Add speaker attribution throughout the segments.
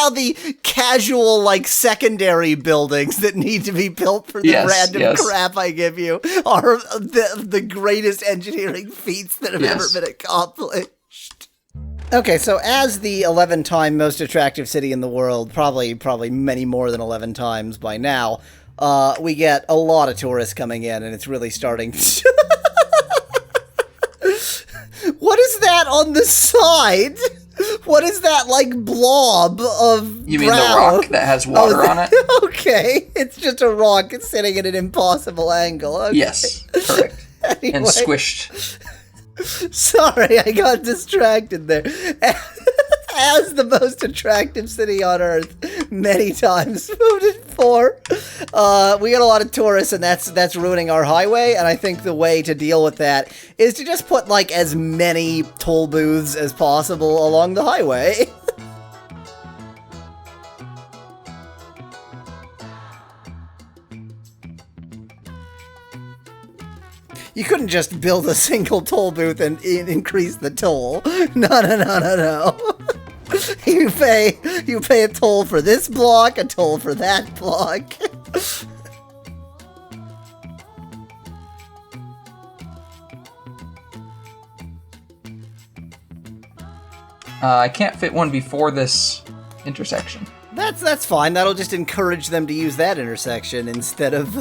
Speaker 1: how the casual, like, secondary buildings that need to be built for the random crap I give you are the greatest engineering feats that have ever been accomplished. Okay, so as the 11-time most attractive city in the world, probably many more than 11 times by now, we get a lot of tourists coming in, and it's really starting to... What is that on the side? What is that, like, blob of
Speaker 2: You mean the rock that has water on it?
Speaker 1: Okay, it's just a rock sitting at an impossible angle. Okay.
Speaker 2: Yes, correct.
Speaker 1: Anyway.
Speaker 2: And squished.
Speaker 1: Sorry, I got distracted there. As the most attractive city on Earth, many times voted for. We got a lot of tourists, and that's ruining our highway, and I think the way to deal with that is to just put, like, as many toll booths as possible along the highway. You couldn't just build a single toll booth and increase the toll. No. You pay a toll for this block, a toll for that block.
Speaker 2: I can't fit one before this intersection.
Speaker 1: That's fine. That'll just encourage them to use that intersection instead of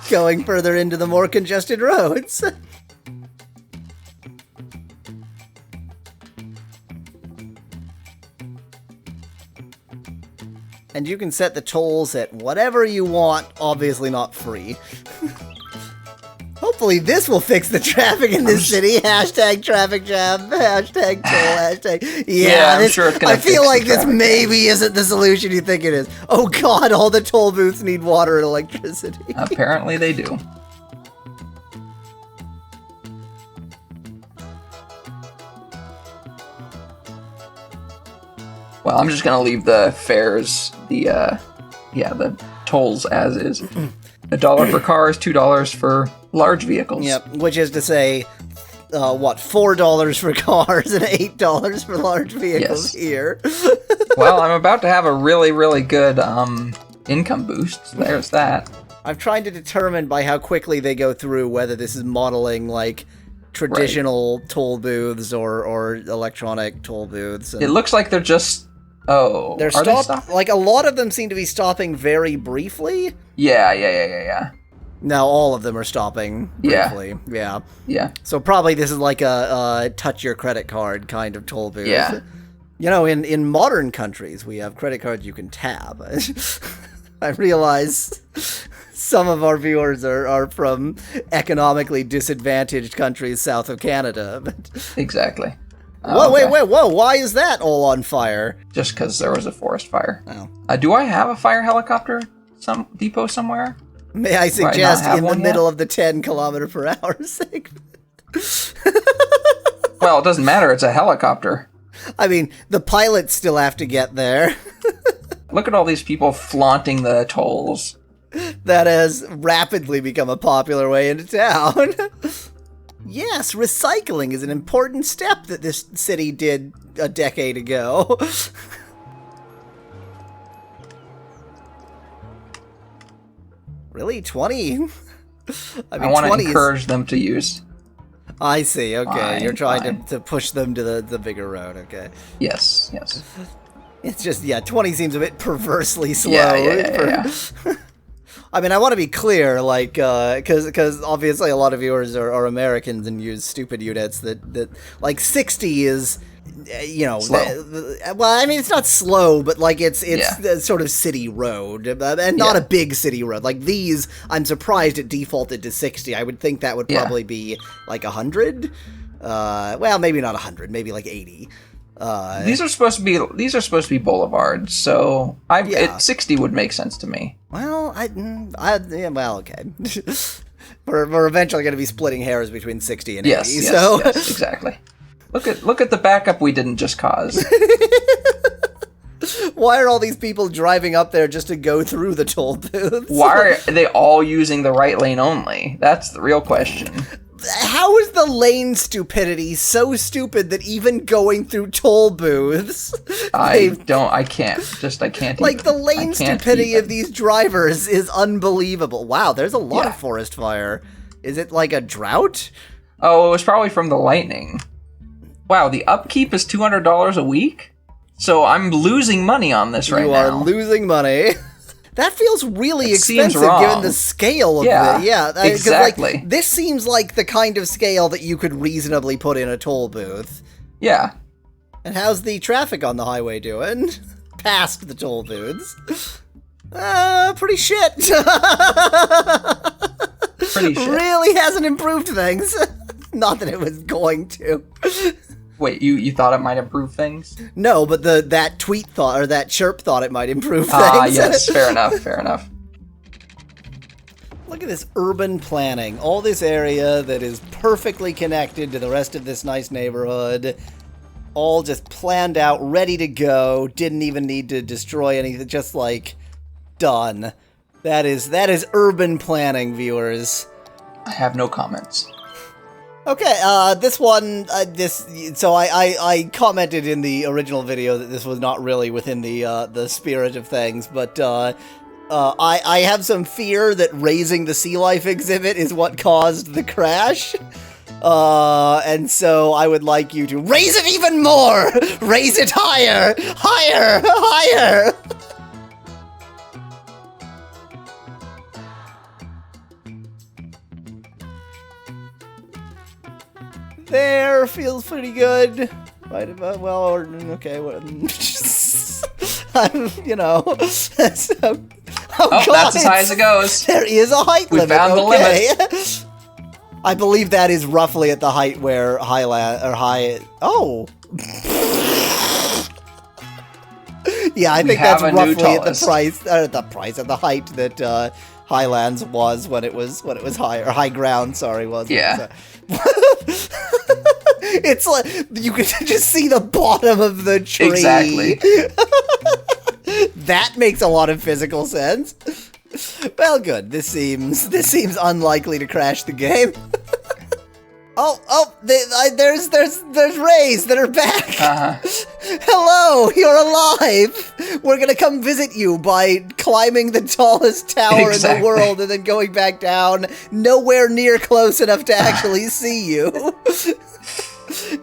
Speaker 1: going further into the more congested roads. And you can set the tolls at whatever you want, obviously not free. Hopefully this will fix the traffic in this city. Hashtag traffic jam. Hashtag toll. Hashtag... Yeah,
Speaker 2: I'm sure it's gonna
Speaker 1: I feel like this
Speaker 2: traffic.
Speaker 1: maybe isn't the solution you think it is. Oh god, all the toll booths need water and electricity.
Speaker 2: Apparently they do. Well, I'm just gonna leave the fares, the tolls as is. $1 for cars, $2 for large vehicles.
Speaker 1: Yep, which is to say, $4 for cars and $8 for large vehicles here.
Speaker 2: Well, I'm about to have a really, really good income boost. There's that.
Speaker 1: I'm trying to determine by how quickly they go through whether this is modeling, like, traditional toll booths or electronic toll booths. And
Speaker 2: It looks like they're just... Oh,
Speaker 1: they're
Speaker 2: are they stopping?
Speaker 1: like, a lot of them seem to be stopping very briefly.
Speaker 2: Yeah.
Speaker 1: Now all of them are stopping briefly. Yeah. So probably this is like a touch your credit card kind of toll booth.
Speaker 2: Yeah.
Speaker 1: You know, in modern countries, we have credit cards you can tap. I realize some of our viewers are from economically disadvantaged countries south of Canada. But
Speaker 2: Exactly.
Speaker 1: whoa, okay. Whoa! Why is that all on fire?
Speaker 2: Just because there was a forest fire.
Speaker 1: Oh.
Speaker 2: Do I have a fire helicopter depot somewhere?
Speaker 1: May I suggest in the middle of the 10km/h segment?
Speaker 2: Well, it doesn't matter. It's a helicopter.
Speaker 1: I mean, the pilots still have to get there.
Speaker 2: Look at all these people flaunting the tolls.
Speaker 1: That has rapidly become a popular way into town. Yes, recycling is an important step that this city did a decade ago. Really? 20?
Speaker 2: I want to encourage them to use.
Speaker 1: I see, okay.
Speaker 2: Fine,
Speaker 1: You're trying to push them to the bigger road, okay.
Speaker 2: Yes.
Speaker 1: It's just, 20 seems a bit perversely slow.
Speaker 2: Yeah.
Speaker 1: I mean, I want to be clear, like, because obviously a lot of viewers are Americans and use stupid units that like, 60 is,
Speaker 2: slow.
Speaker 1: Well, I mean, it's not slow, but, like, it's a sort of city road, and not a big city road. Like, these, I'm surprised it defaulted to 60. I would think that would probably be, like, 100? Well, maybe not 100, maybe, like, 80.
Speaker 2: These are supposed to be boulevards, so 60 would make sense to me.
Speaker 1: Well, well, okay. we're eventually going to be splitting hairs between 60 and 80.
Speaker 2: Yes, exactly. Look at the backup we didn't just cause.
Speaker 1: Why are all these people driving up there just to go through the toll booths?
Speaker 2: Why are they all using the right lane only? That's the real question.
Speaker 1: how is the lane stupidity so stupid that even going through toll booths...
Speaker 2: I can't.
Speaker 1: Like, the lane stupidity of these drivers is unbelievable. Wow, there's a lot of forest fire. Is it like a drought?
Speaker 2: Oh, it was probably from the lightning. Wow, the upkeep is $200 a week? So I'm losing money on this right now.
Speaker 1: You are losing money. That feels really expensive given the scale of it. Yeah,
Speaker 2: exactly.
Speaker 1: Like, this seems like the kind of scale that you could reasonably put in a toll booth.
Speaker 2: Yeah.
Speaker 1: And how's the traffic on the highway doing? Past the toll booths. Pretty shit.
Speaker 2: Pretty shit.
Speaker 1: Really hasn't improved things. Not that it was going to.
Speaker 2: Wait, you thought it might improve things?
Speaker 1: No, but that tweet thought, or that chirp thought it might improve things.
Speaker 2: Yes, fair enough.
Speaker 1: Look at this urban planning. All this area that is perfectly connected to the rest of this nice neighborhood. All just planned out, ready to go. Didn't even need to destroy anything. Just like, done. That is urban planning, viewers.
Speaker 2: I have no comments.
Speaker 1: Okay, this one, so I commented in the original video that this was not really within the spirit of things, but, I have some fear that raising the sea life exhibit is what caused the crash. And so I would like you to raise it even more! Raise it higher! Higher! Higher! There, feels pretty good. Right about, well, or, okay, well, you know, so,
Speaker 2: God, that's as high as it goes.
Speaker 1: There is a height limit,
Speaker 2: We found the limit.
Speaker 1: I believe that is roughly at the height where oh! Yeah, I think that's roughly at the height that, Highlands was when it was high, or high ground, sorry, was.
Speaker 2: Yeah.
Speaker 1: It's like, you can just see the bottom of the tree.
Speaker 2: Exactly.
Speaker 1: That makes a lot of physical sense. Well, good. This seems unlikely to crash the game. There's rays that are back. Hello, you're alive. We're gonna come visit you by climbing the tallest tower in the world and then going back down, nowhere near close enough to actually see you.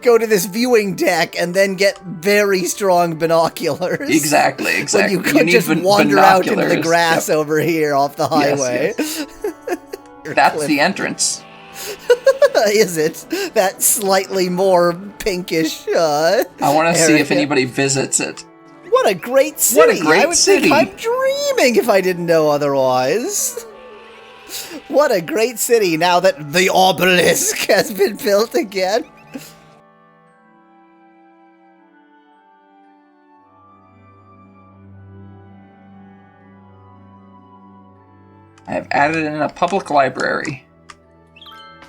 Speaker 1: Go to this viewing deck and then get very strong binoculars.
Speaker 2: Exactly.
Speaker 1: When you could just wander out into the grass over here off the highway.
Speaker 2: Yes. That's the entrance.
Speaker 1: Is it? That slightly more pinkish,
Speaker 2: I want to see if anybody visits it.
Speaker 1: What a great city!
Speaker 2: What a great
Speaker 1: city! I would think I'm dreaming if I didn't know otherwise. What a great city now that the obelisk has been built again.
Speaker 2: I have added in a public library.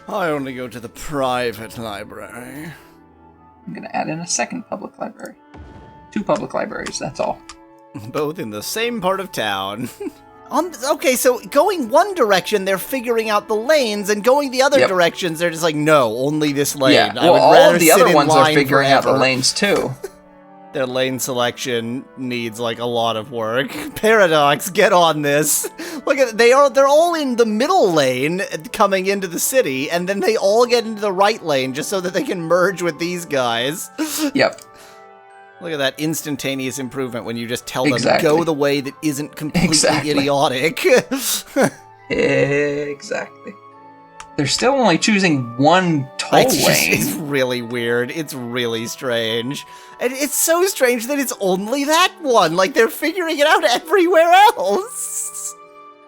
Speaker 1: I only go to the private library.
Speaker 2: I'm going to add in a second public library. 2 public libraries, that's all.
Speaker 1: Both in the same part of town. Okay, so going one direction, they're figuring out the lanes, and going the other directions, they're just like, no, only this lane.
Speaker 2: Yeah,
Speaker 1: well,
Speaker 2: all of the other ones are figuring out the lanes, too.
Speaker 1: Their lane selection needs, like, a lot of work. Paradox, get on this. Look at they're all in the middle lane coming into the city, and then they all get into the right lane just so that they can merge with these guys.
Speaker 2: Yep.
Speaker 1: Look at that instantaneous improvement when you just tell them go the way that isn't completely idiotic.
Speaker 2: Exactly. They're still only choosing one toll lane.
Speaker 1: It's really weird. It's really strange. And it's so strange that it's only that one. Like, they're figuring it out everywhere else.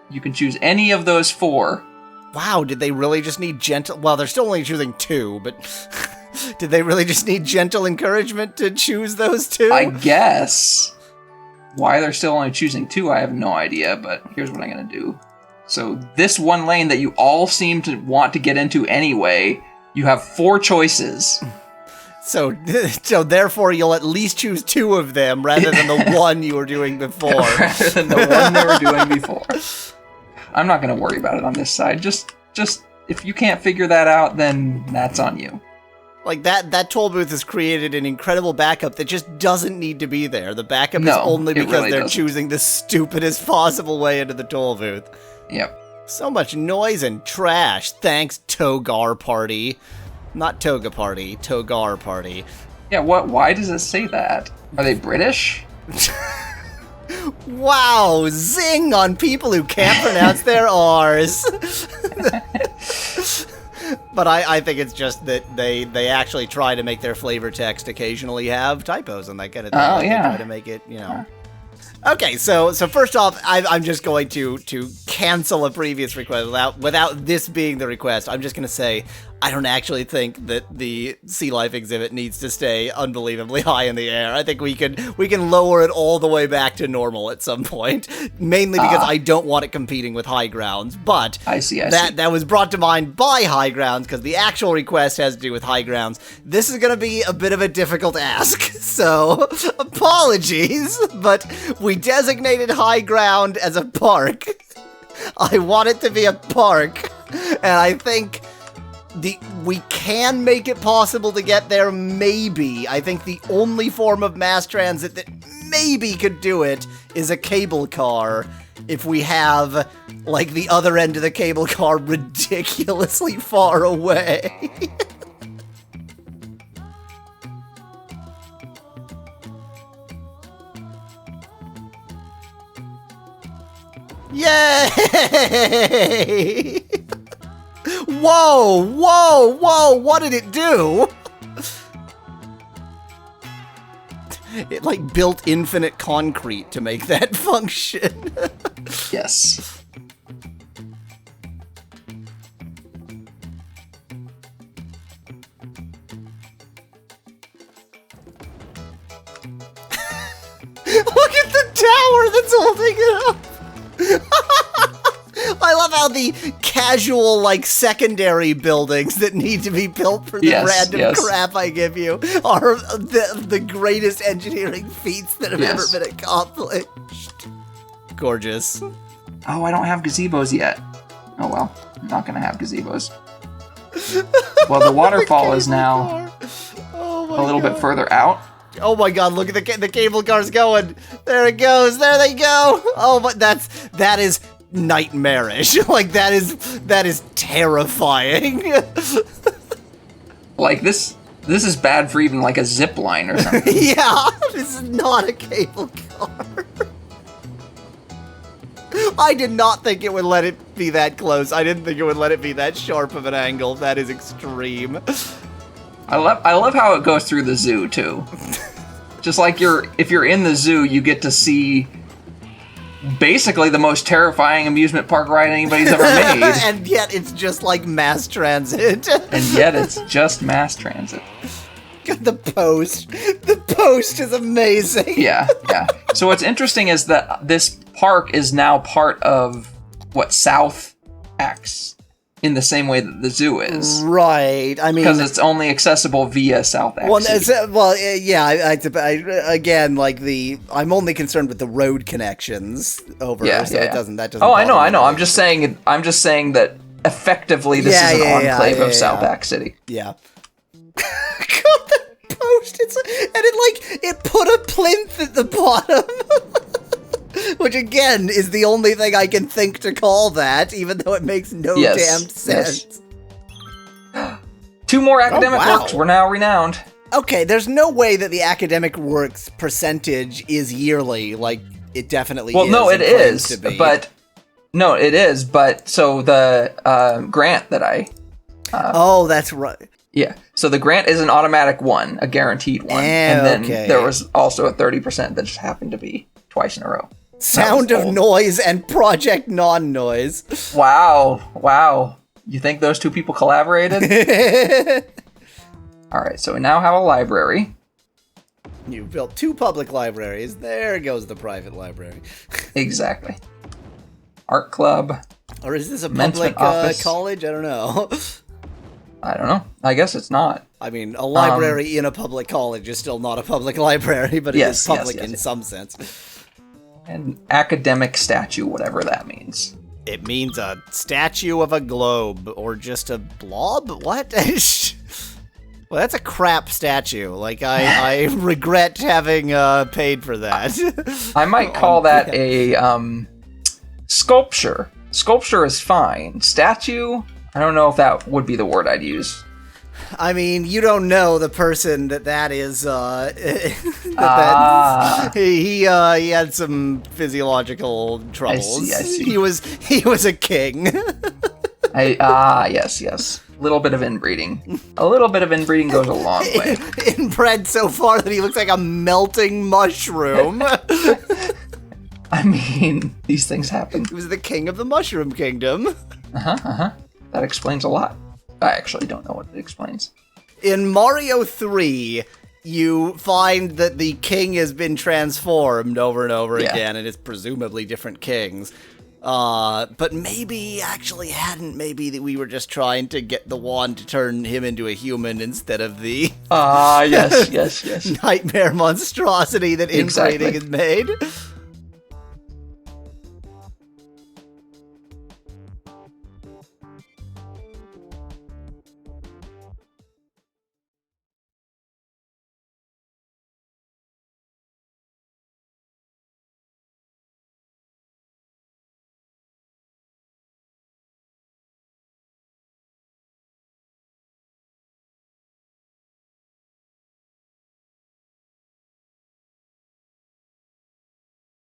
Speaker 2: You can choose any of those 4.
Speaker 1: Wow, did they really just need gentle... Well, they're still only choosing 2, but... Did they really just need gentle encouragement to choose those 2?
Speaker 2: I guess. Why they're still only choosing 2, I have no idea, but here's what I'm going to do. So this one lane that you all seem to want to get into anyway, you have 4 choices.
Speaker 1: So therefore you'll at least choose 2 of them rather than the one you were doing before.
Speaker 2: Rather than the one they were doing before. I'm not going to worry about it on this side. Just if you can't figure that out, then that's on you.
Speaker 1: Like, that toll booth has created an incredible backup that just doesn't need to be there. The backup is only because really they're choosing the stupidest possible way into the toll booth.
Speaker 2: Yep.
Speaker 1: So much noise and trash. Thanks, Togar Party. Not Toga Party, Togar Party.
Speaker 2: Yeah, why does it say that? Are they British?
Speaker 1: Wow, zing on people who can't pronounce their R's. But I think it's just that they actually try to make their flavor text occasionally have typos and that kind of thing.
Speaker 2: Oh, yeah.
Speaker 1: They try to make it, Okay, so first off, I'm just going to cancel a previous request without this being the request. I'm just going to say I don't actually think that the sea life exhibit needs to stay unbelievably high in the air. I think we can lower it all the way back to normal at some point, mainly because I don't want it competing with High Grounds. But
Speaker 2: I see.
Speaker 1: That was brought to mind by High Grounds because the actual request has to do with High Grounds. This is going to be a bit of a difficult ask, so apologies, but we designated High Ground as a park. I want it to be a park, and I think we can make it possible to get there, maybe. I think the only form of mass transit that maybe could do it is a cable car, if we have, like, the other end of the cable car ridiculously far away. Yay! Whoa, what did it do? It, like, built infinite concrete to make that function.
Speaker 2: Yes.
Speaker 1: Look at the tower that's holding it up! I love how the casual, like, secondary buildings that need to be built for the random crap I give you are the greatest engineering feats that have ever been accomplished. Gorgeous.
Speaker 2: Oh, I don't have gazebos yet. Oh well, I'm not gonna have gazebos. Well, the waterfall is now a little bit further out.
Speaker 1: Oh my god, look at the cable car's going. There it goes. There they go. Oh, but that is nightmarish. Like, that is terrifying.
Speaker 2: Like, this is bad for even, like, a zip line or something.
Speaker 1: Yeah, this is not a cable car. I did not think it would let it be that close. I didn't think it would let it be that sharp of an angle. That is extreme.
Speaker 2: I love how it goes through the zoo too. Just like if you're in the zoo, you get to see basically the most terrifying amusement park ride anybody's ever made.
Speaker 1: And yet it's just like mass transit.
Speaker 2: And yet it's just mass transit.
Speaker 1: The post is amazing.
Speaker 2: Yeah. So what's interesting is that this park is now part of South X, in the same way that the zoo is.
Speaker 1: Right. I mean,
Speaker 2: because it's only accessible via South X.
Speaker 1: Again, like I'm only concerned with the road connections over. That doesn't.
Speaker 2: Oh, I know. I'm just saying that effectively this is an enclave of South X City.
Speaker 1: Yeah. God, the post! It put a plinth at the bottom. Which, again, is the only thing I can think to call that, even though it makes no damn sense.
Speaker 2: Yes. 2 more academic works. We're now renowned.
Speaker 1: Okay, there's no way that the academic works percentage is yearly, like it definitely is.
Speaker 2: Well, no, it is, but... No, it is, but... So the grant that I...
Speaker 1: oh, that's right.
Speaker 2: Yeah, so the grant is an automatic one, a guaranteed one. And then there was also a 30% that just happened to be twice in a row.
Speaker 1: Sound of Noise and Project Non-Noise.
Speaker 2: Wow. You think those 2 people collaborated? Alright, so we now have a library.
Speaker 1: You built 2 public libraries. There goes the private library.
Speaker 2: Exactly. Art club.
Speaker 1: Or is this a public college? I don't know.
Speaker 2: I don't know. I guess it's not.
Speaker 1: I mean, a library in a public college is still not a public library, but it is public in some sense.
Speaker 2: An academic statue, whatever that means.
Speaker 1: It means a statue of a globe, or just a blob? What? Well, that's a crap statue. Like, I regret having paid for that.
Speaker 2: I might call that a sculpture. Sculpture is fine. Statue, I don't know if that would be the word I'd use.
Speaker 1: I mean, you don't know the person that is. He had some physiological troubles.
Speaker 2: I see.
Speaker 1: He was a king.
Speaker 2: Yes. A little bit of inbreeding. A little bit of inbreeding goes a long way.
Speaker 1: Inbred so far that he looks like a melting mushroom.
Speaker 2: I mean, these things happen.
Speaker 1: He was the king of the Mushroom Kingdom.
Speaker 2: That explains a lot. I actually don't know what it explains.
Speaker 1: In Mario 3, you find that the king has been transformed over and over again, and it's presumably different kings. But maybe actually hadn't. Maybe that we were just trying to get the wand to turn him into a human instead of the
Speaker 2: yes.
Speaker 1: nightmare monstrosity that inbreeding has made.